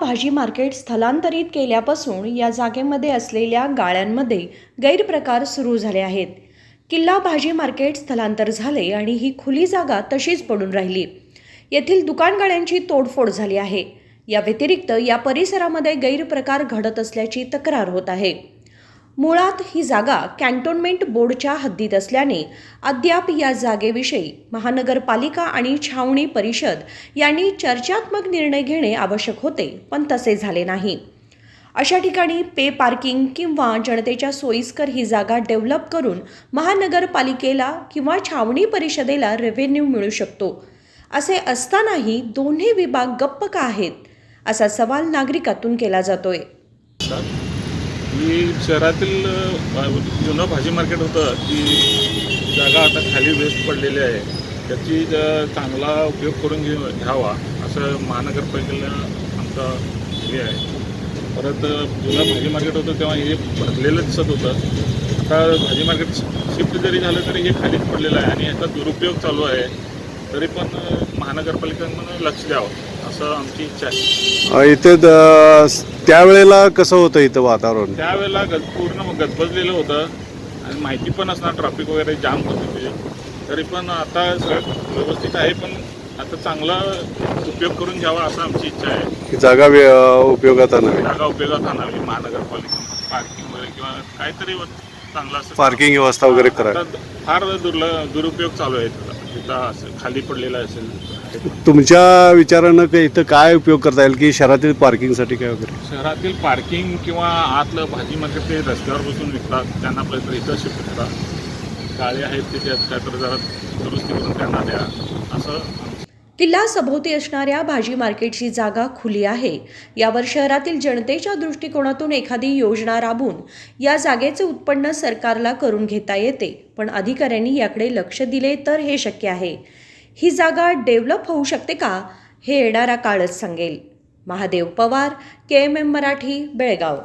भाजी मार्केट स्थलांतरित केल्यापासून या जागेमध्ये असलेल्या गाळ्यांमध्ये गैरप्रकार सुरू झाले आहेत. किल्ला भाजी मार्केट स्थलांतर झाले आणि ही खुली जागा तशीच पडून राहिली. येथील दुकान गाळ्यांची तोडफोड झाली आहे. या व्यतिरिक्त या परिसरामध्ये गैरप्रकार घडत असल्याची तक्रार होत आहे. मुळात ही जागा कॅन्टोन्मेंट बोर्डच्या हद्दीत असल्याने अद्याप या जागेविषयी महानगरपालिका आणि छावणी परिषद यांनी चर्चात्मक निर्णय घेणे आवश्यक होते, पण तसे झाले नाही. अशा ठिकाणी पे पार्किंग किंवा जनतेच्या सोयीस्कर ही जागा डेव्हलप करून महानगरपालिकेला किंवा छावणी परिषदेला रेव्हेन्यू मिळू शकतो. असे असतानाही दोन्ही विभाग गप्प का आहेत, असा सवाल नागरिकातून केला जातोय. ही शहरातील जुनं भाजी मार्केट होतं, ती जागा आता खाली वेस्ट पडलेली आहे. त्याची चांगला उपयोग करून घ्यावा असं महानगरपालिकेला आमचा हे आहे. परत जुनं भाजी मार्केट होतं तेव्हा हे भरलेलं दिसत होतं. आता भाजी मार्केट शिफ्ट जरी झालं तरी हे खालीच पडलेलं आहे आणि याचा दुरुपयोग चालू आहे. तरी पण महानगरपालिकेनं लक्ष द्यावं असं आमची इच्छा आहे. इथे त्यावेळेला कसं होतं इथं वातावरण? त्यावेळेला पूर्ण गजबजलेलं होतं आणि माहिती पण असणार, ट्रॅफिक वगैरे जाम होते. तरी पण आता सगळं व्यवस्थित आहे, पण आता चांगला उपयोग करून घ्यावा असं आमची इच्छा आहे. जागा उपयोगात आणावी, जागा उपयोगात आणावी महानगरपालिकेने. पार्किंग वगैरे किंवा काहीतरी चांगलं असं पार्किंग व्यवस्था वगैरे करावी. फार दुरुपयोग चालू आहे तिथं असं खाली पडलेला असेल. तुमच्या विचारानं इथं काय उपयोग करता येईल की शहरातील पार्किंगसाठी काय वगैरे? शहरातील पार्किंग किंवा आतलं भाजी मार्केट ते रस्त्यावर बसून विकतात, त्यांना आपल्याला इथं शिफ्ट करा. गाळे आहेत त्याच्यात काय तर जरा दुरुस्ती करून त्यांना द्या असं. किल्ला सभोवती असणाऱ्या भाजी मार्केटची जागा खुली आहे. यावर शहरातील जनतेच्या दृष्टिकोनातून एखादी योजना राबवून या जागेचे उत्पन्न सरकारला करून घेता येते, पण अधिकाऱ्यांनी याकडे लक्ष दिले तर हे शक्य आहे. ही जागा डेव्हलप होऊ शकते का, हे येणारा काळच सांगेल. महादेव पवार, KMM मराठी, बेळगाव.